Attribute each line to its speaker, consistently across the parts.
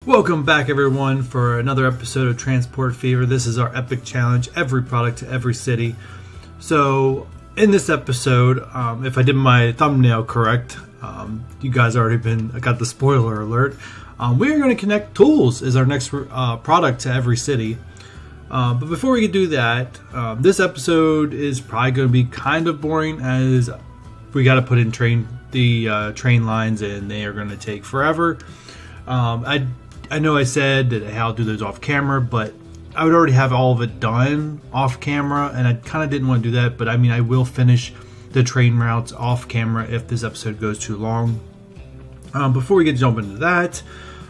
Speaker 1: Welcome back, everyone, for another episode of Transport Fever. This is our epic challenge, every product to every city. So in this episode, if I did my thumbnail correct, you guys already got the spoiler alert. We are going to connect tools as our next product to every city. But before we can do that, this episode is probably going to be kind of boring, as we got to put in train lines, and they are going to take forever. I know I said that I'll do those off camera, but I would already have all of it done off camera, and I kind of didn't want to do that. But I mean, I will finish the train routes off camera if this episode goes too long. Before we get jump into that,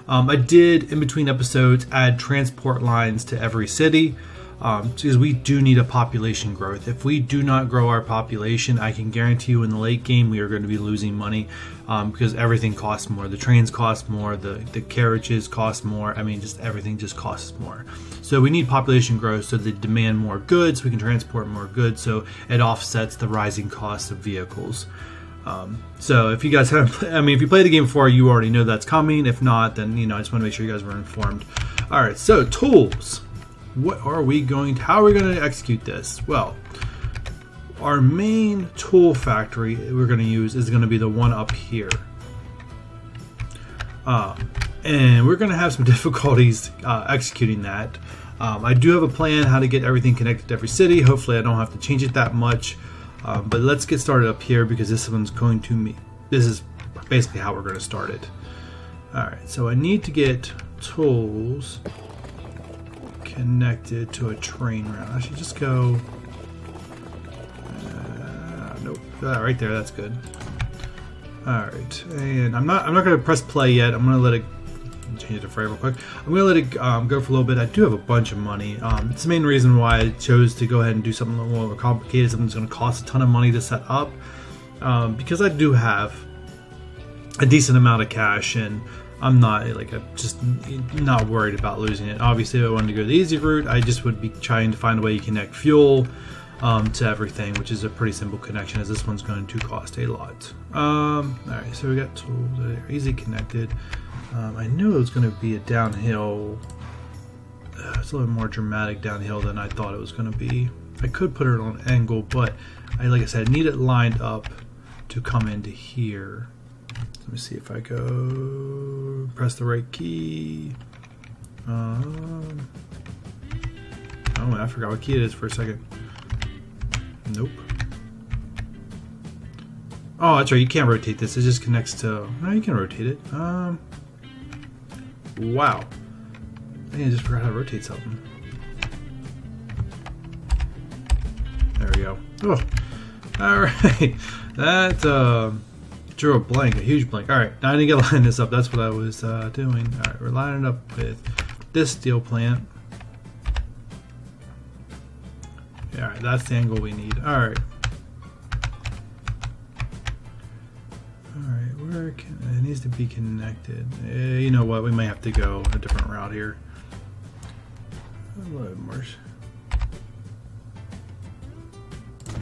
Speaker 1: I did, in between episodes, add transport lines to every city, because we do need a population growth. If we do not grow our population, I can guarantee you in the late game we are going to be losing money, because everything costs more. The trains cost more, the carriages cost more. I mean, just everything just costs more. So we need population growth so they demand more goods, we can transport more goods, so it offsets the rising cost of vehicles. So if you guys haven't, if you played the game before, you already know that's coming. If not, then I just want to make sure you guys were informed. All right, so tools. How are we going to execute this? Well, our main tool factory we're going to use is going to be the one up here. And we're going to have some difficulties executing that. I do have a plan how to get everything connected to every city. Hopefully I don't have to change it that much. But let's get started up here, because this is basically how we're going to start it. Alright, so I need to get tools connected to a train route. I should just go... nope. Right there, that's good. Alright, and I'm not going to press play yet. I'm going to let it... change it to frame real quick. I'm going to let it go for a little bit. I do have a bunch of money. It's the main reason why I chose to go ahead and do something a little more complicated, something that's going to cost a ton of money to set up, because I do have a decent amount of cash, and I'm not I'm just not worried about losing it. Obviously, if I wanted to go the easy route, I just would be trying to find a way to connect fuel to everything, which is a pretty simple connection, as this one's going to cost a lot. Alright, so we got tools that are easy connected. I knew it was going to be a downhill. It's a little more dramatic downhill than I thought it was going to be. I could put it on an angle, but like I said, I need it lined up to come into here. Let me see if I go press the right key. Oh, I forgot what key it is for a second. Nope. Oh, that's right. You can't rotate this. It just connects to... No, you can rotate it. Wow. I think I just forgot how to rotate something. There we go. Oh. Alright. That drew a blank, a huge blank. Alright, now I need to line this up. That's what I was doing. Alright, we're lining it up with this steel plant. Alright, that's the angle we need. Alright. Where it needs to be connected. You know what? We might have to go a different route here. A little bit more.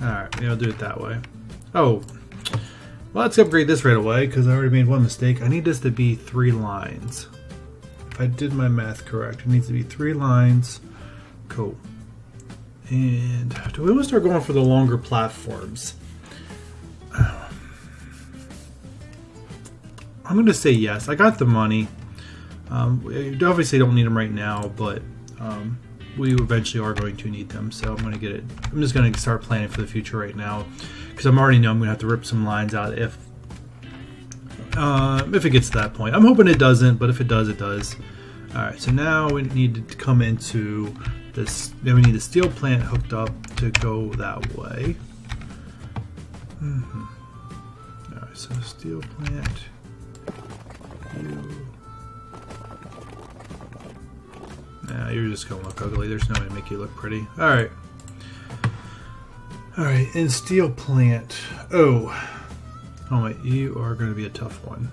Speaker 1: Alright, I'll do it that way. Oh, well, let's upgrade this right away, because I already made one mistake. I need this to be 3 lines. If I did my math correct, it needs to be 3 lines. Cool. And do we want to start going for the longer platforms? I'm going to say yes. I got the money. We obviously don't need them right now, but we eventually are going to need them. So I'm going to get it. I'm just going to start planning for the future right now, because I already know I'm going to have to rip some lines out if it gets to that point. I'm hoping it doesn't, but if it does, it does. All right. So now we need to come into this. Then we need the steel plant hooked up to go that way. All right. So steel plant. Nah, you're just gonna look ugly. There's no way to make you look pretty. Alright. Alright, and steel plant. Oh wait, you are gonna be a tough one.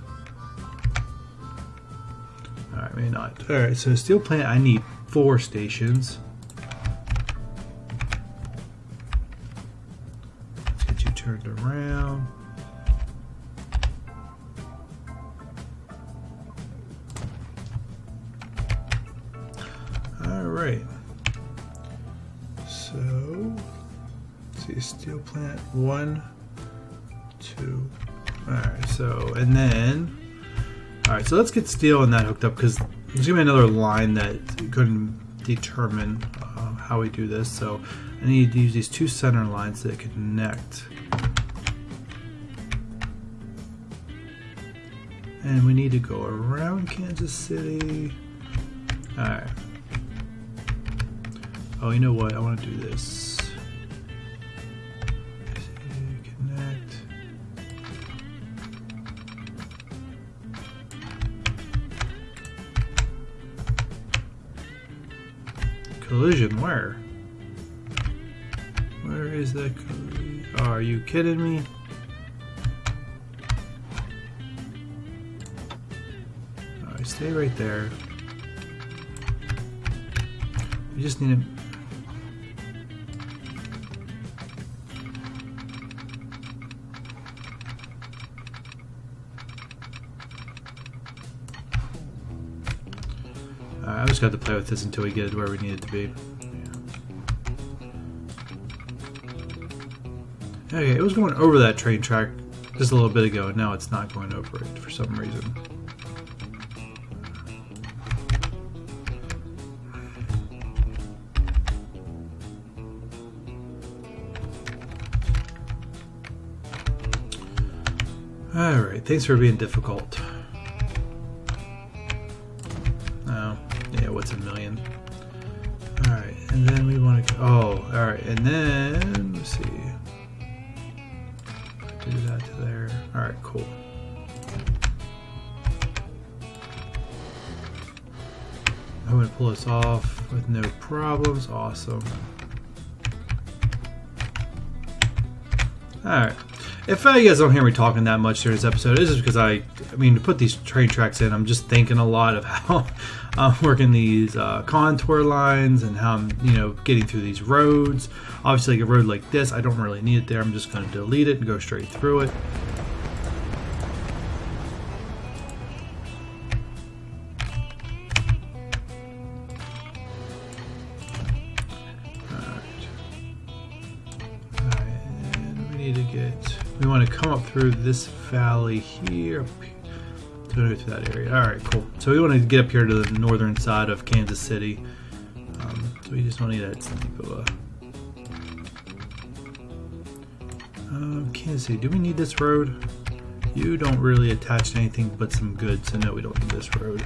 Speaker 1: Alright, maybe not. Alright, so steel plant, I need 4 stations. Let's get you turned around. right. So, let's see, steel plant 1, 2. Alright, so, and then, alright, so let's get steel and that hooked up because there's going to be another line that couldn't determine how we do this. So, I need to use these 2 center lines that connect. And we need to go around Kansas City. Alright. Oh, you know what? I want to do this. Connect. Collision, where? Where is that collision? Oh, are you kidding me? Alright, stay right there. We just need to... I just got to play with this until we get it where we need it to be. Yeah. Okay, it was going over that train track just a little bit ago, and now it's not going over it for some reason. Alright, thanks for being difficult. What's a million? Alright, and then we want to... Oh, alright, and then... Let's see. Do that to there. Alright, cool. I'm going to pull this off with no problems. Awesome. Alright. If you guys don't hear me talking that much during this episode, it's just because I mean, to put these train tracks in, I'm just thinking a lot of how I'm working these contour lines and how I'm, getting through these roads. Obviously, like a road like this, I don't really need it there. I'm just going to delete it and go straight through it. We want to come up through this valley here, to go through that area. Alright, cool. So we want to get up here to the northern side of Kansas City. So we just don't need that steep of a... Kansas City, do we need this road? You don't really attach to anything but some goods, so no, we don't need this road.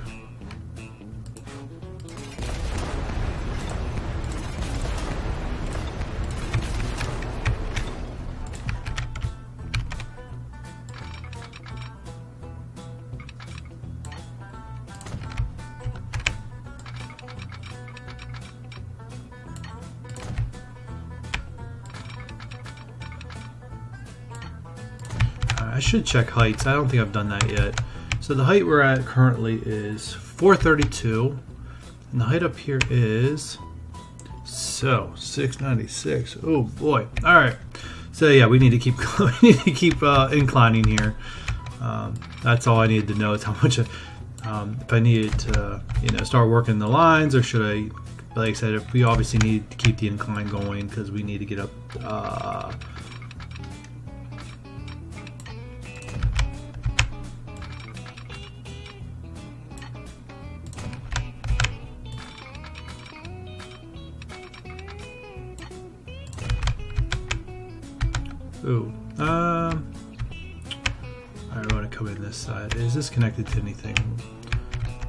Speaker 1: I should check heights. I don't think I've done that yet. So the height we're at currently is 432, and the height up here is 696. Oh boy! All right. So yeah, we need to keep inclining here. That's all I needed to know is how much. If I needed to, start working the lines, or should I? Like I said, if we obviously need to keep the incline going because we need to get up. Ooh, I want to come in this side. Is this connected to anything?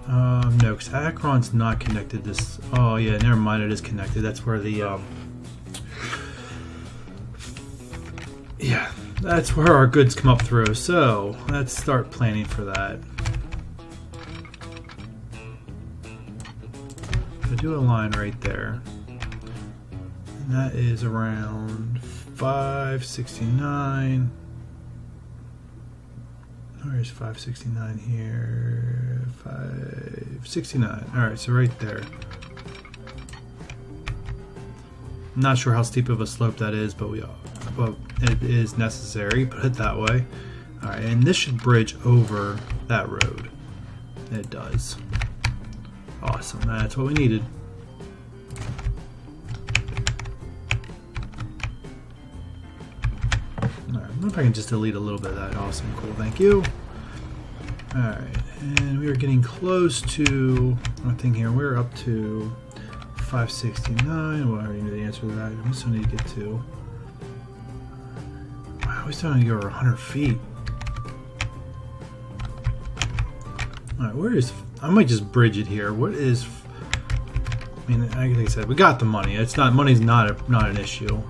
Speaker 1: No, because Akron's not connected. This. Oh yeah, never mind. It is connected. That's where the yeah, that's where our goods come up through. So let's start planning for that. So do a line right there, and that is around 569. Where's 569 here? 569. Alright, so right there. I'm not sure how steep of a slope that is, but it is necessary, put it that way. Alright, and this should bridge over that road. It does. Awesome, that's what we needed. wonder if I can just delete a little bit of that. Awesome, cool, thank you. Alright, and we are getting close to, I think here, we're up to 569. Well, I already knew the answer to that. We still need to get to, wow, we still need to go over 100 feet. Alright, where is, I might just bridge it here. What is, I mean, like I said, we got the money. It's not, money's not an issue.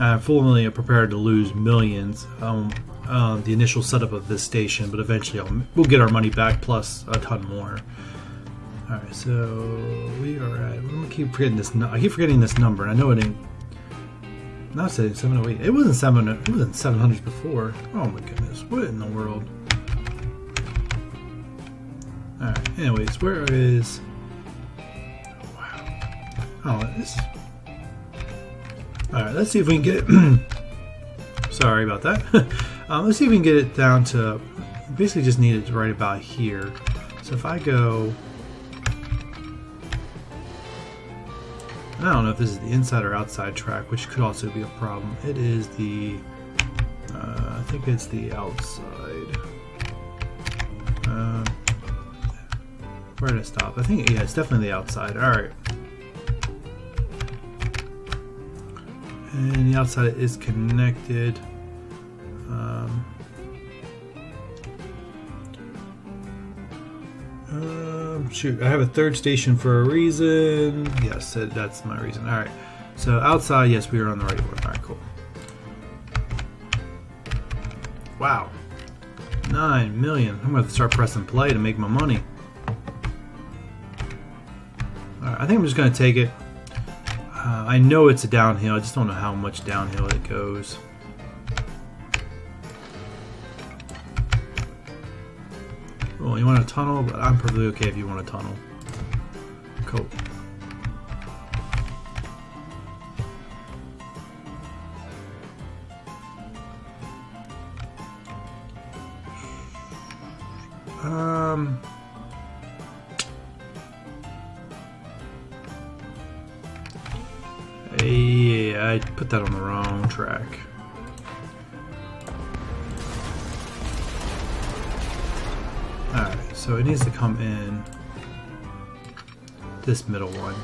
Speaker 1: I'm fully prepared to lose millions the initial setup of this station, but eventually we'll get our money back plus a ton more. Alright, so we are at, I keep forgetting this. I keep forgetting this number, and I know it ain't. Now it's saying 708. It wasn't 700. It wasn't 700 before. Oh my goodness! What in the world? Alright. Anyways, where is? Wow. Oh, this. Alright, let's see if we can get it. Sorry about that. Let's see if we can get it down to, basically just need it right about here. So if I go, I don't know if this is the inside or outside track, which could also be a problem. It is the, I think it's the outside. Where did I stop? I think, yeah, it's definitely the outside. Alright. And the outside is connected. Shoot, I have a third station for a reason. Yes, that's my reason. Alright, so outside, yes, we are on the right one. Alright, cool. Wow. 9 million. I'm going to start pressing play to make my money. Alright, I think I'm just going to take it. I know it's a downhill, I just don't know how much downhill it goes. Well, you want a tunnel, but I'm perfectly okay if you want a tunnel. Cool. Yeah, I put that on the wrong track. Alright, so it needs to come in this middle one.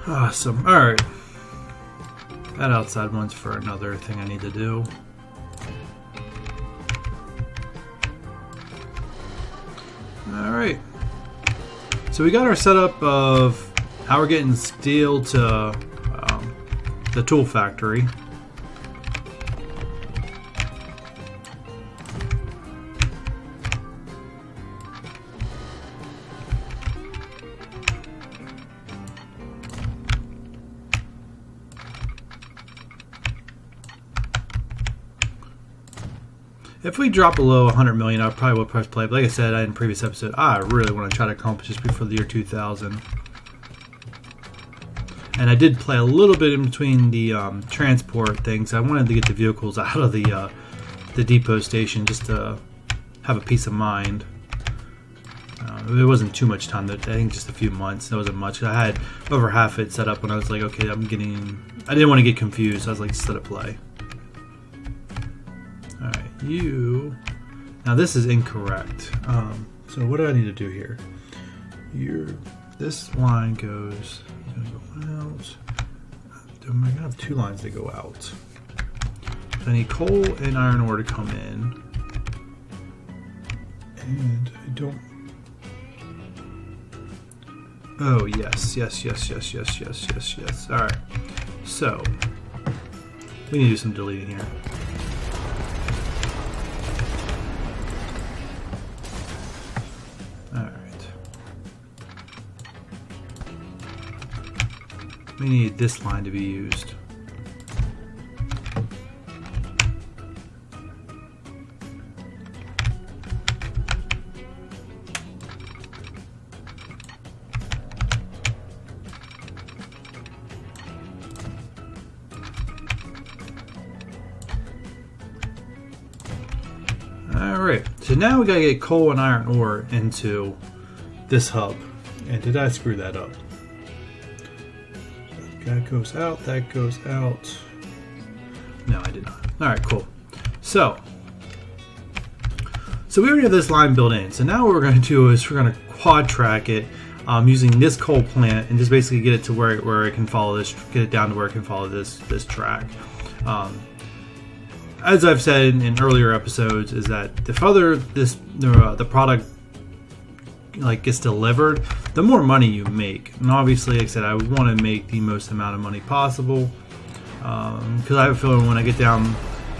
Speaker 1: Awesome. Alright. That outside one's for another thing I need to do. Alright. So we got our setup of how we're getting steel to the tool factory. If we drop below 100 million, I probably will press play. But like I said in the previous episode, I really want to try to accomplish this before the year 2000. And I did play a little bit in between the transport things. I wanted to get the vehicles out of the depot station just to have a peace of mind. It wasn't too much time. I think just a few months. That wasn't much. I had over half it set up when I was like, okay, I didn't want to get confused. I was like, just let it play. Alright, you... Now this is incorrect. So what do I need to do here? This line goes out. I'm going to have two lines that go out. So I need coal and iron ore to come in. And I don't... Oh, yes. Alright. So, we need to do some deleting here. We need this line to be used. Alright, so now we gotta get coal and iron ore into this hub. And did I screw that up? That goes out, that goes out. No, I did not. All right, cool. So we already have this line built in. So now what we're going to do is we're going to quad track it using this coal plant and just basically get it to where it can follow this, get it down to where it can follow this track. As I've said in earlier episodes, is that the further the product like gets delivered, the more money you make. And obviously, like I said, I want to make the most amount of money possible because I have a feeling when I get down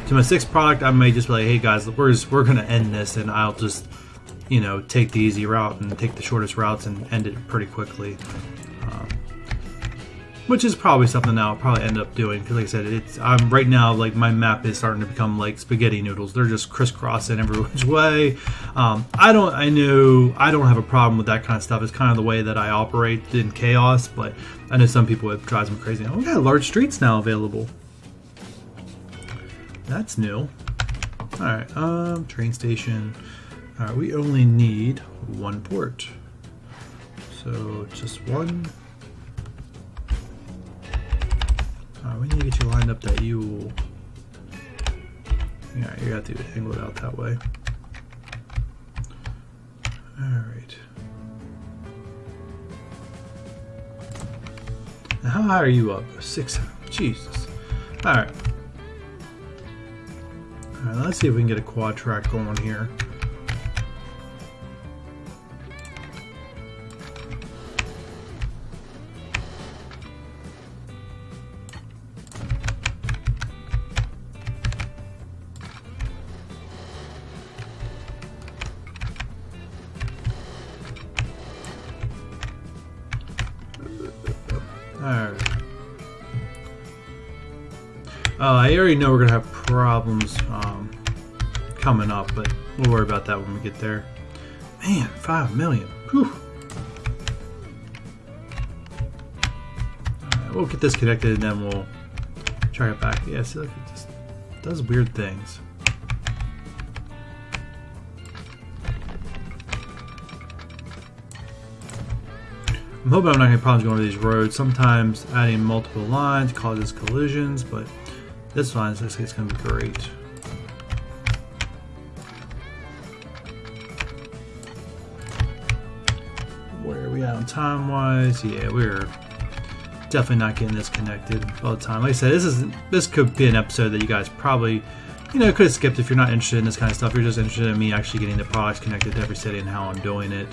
Speaker 1: to my 6th product, I may just be like, hey guys, we're going to end this, and I'll just, you know, take the easy route and take the shortest routes and end it pretty quickly. Which is probably something I'll probably end up doing because, like I said, I'm right now, like, my map is starting to become like spaghetti noodles. They're just crisscrossing every which way. I don't have a problem with that kind of stuff. It's kind of the way that I operate in Chaos, but I know some people, it drives them crazy. Oh, we got large streets now available. That's new. All right, train station. All right, we only need 1 port, so just 1. We need to get you lined up that you will. Yeah, you got to angle it out that way. Alright. Now, how high are you up? 6. Jesus. Alright. Alright, let's see if we can get a quad track going here. Alright. I already know we're going to have problems coming up, but we'll worry about that when we get there. Man, 5 million. Whew. Alright, we'll get this connected and then we'll try it back. Yeah, see, look, it just does weird things. I'm hoping I'm not going to have problems going over these roads. Sometimes adding multiple lines causes collisions, but this line looks like it's going to be great. Where are we at on time-wise? Yeah, we're definitely not getting this connected all the time. Like I said, this could be an episode that you guys probably, you know, could have skipped if you're not interested in this kind of stuff. You're just interested in me actually getting the products connected to every city and how I'm doing it.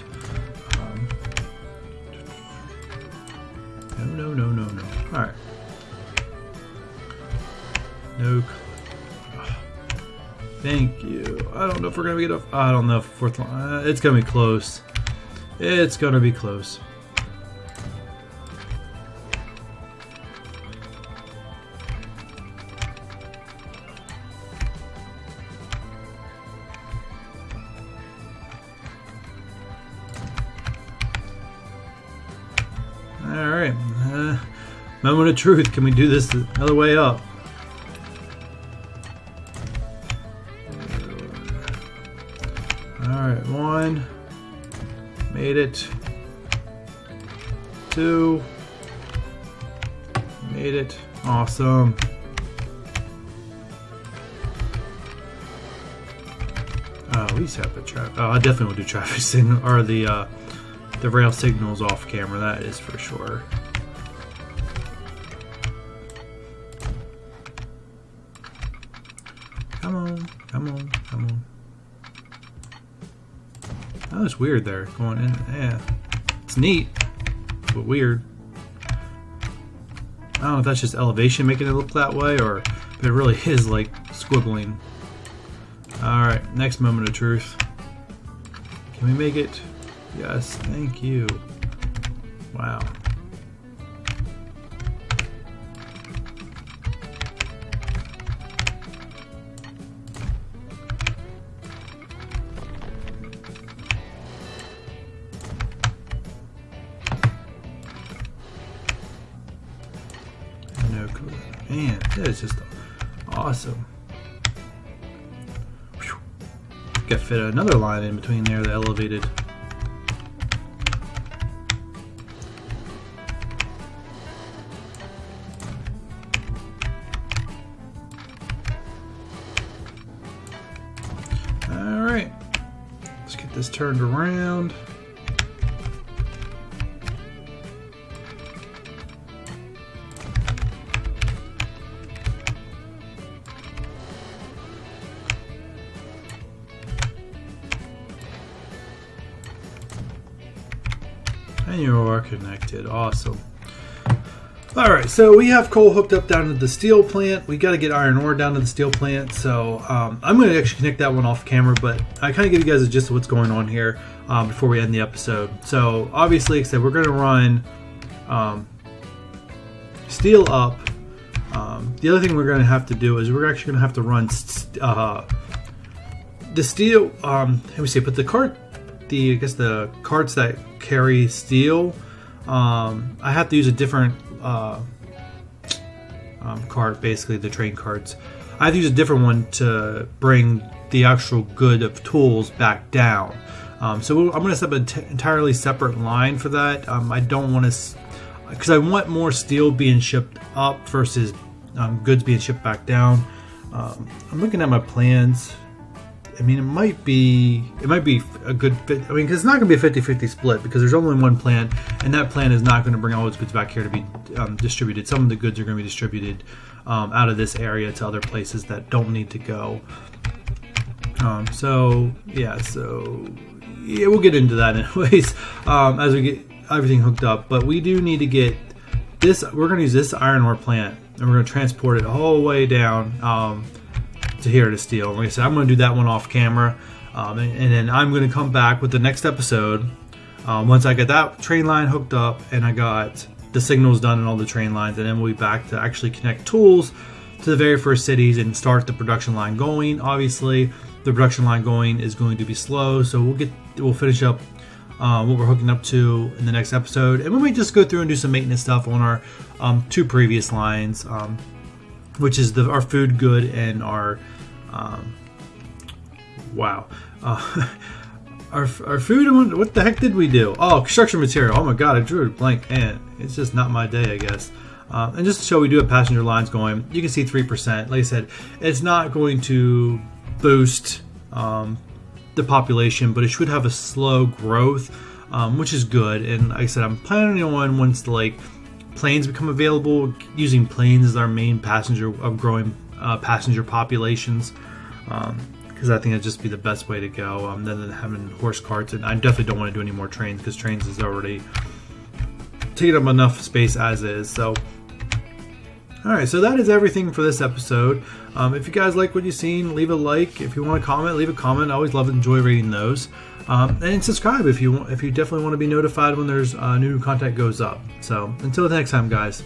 Speaker 1: No. Alright. No. Thank you. I don't know if we're going to get a... I don't know if 4th line... it's going to be close. It's going to be close. Alright. Moment of truth. Can we do this the other way up? Alright, 1. Made it. 2. Made it. Awesome. Oh, we just have to traffic. Oh, I definitely will do traffic signal or the rail signals off camera. That is for sure. Come on, come on, come on. That was weird there, going in. Yeah, it's neat, but weird. I don't know if that's just elevation making it look that way, or if it really is like squiggling. Alright, next moment of truth. Can we make it? Yes, thank you. Wow. No clue. Man, that is just awesome. Got to fit another line in between there, the elevated. this turned around. And you are connected. Awesome. Alright, so we have coal hooked up down to the steel plant. We got to get iron ore down to the steel plant. So I'm going to actually connect that one off camera, but I kind of give you guys a gist of what's going on here before we end the episode. So obviously, like I said, we're going to run steel up. The other thing we're going to have to do is we're actually going to have to run the steel. Let me see, but I guess the carts that carry steel, I have to use a different cart, basically the train carts. I have to use a different one to bring the actual good of tools back down. So I'm going to set up an entirely separate line for that. I don't want to, because I want more steel being shipped up versus goods being shipped back down. I'm looking at my plans. I mean, it might be a good fit. I mean, because it's not going to be a 50-50 split because there's only one plant, and that plant is not going to bring all those goods back here to be distributed. Some of the goods are going to be distributed out of this area to other places that don't need to go. So we'll get into that anyways as we get everything hooked up. But we do need to get this. We're going to use this iron ore plant, and we're going to transport it all the way down to here to steel. Like I said, I'm going to do that one off camera, and then I'm going to come back with the next episode once I get that train line hooked up and I got the signals done and all the train lines, and then we'll be back to actually connect tools to the very first cities and start the production line going. Obviously, the production line going is going to be slow, so we'll finish up what we're hooking up to in the next episode, and we might just go through and do some maintenance stuff on our two previous lines, which is our food good and our our food. And what the heck did we do? Oh, construction material. Oh my god, I drew a blank, and it's just not my day, I guess. And just to show, we do have passenger lines going. You can see 3%. Like I said, it's not going to boost the population, but it should have a slow growth, which is good. And like I said, I'm planning on, once the planes become available, using planes as our main passenger of growing passenger populations, because I think that'd just be the best way to go, rather than having horse carts. And I definitely don't want to do any more trains because trains is already taking up enough space as is. So alright, so that is everything for this episode. If you guys like what you've seen, leave a like. If you want to comment, leave a comment. I always love and enjoy reading those. And subscribe if you definitely want to be notified when there's new content goes up. So until the next time, guys.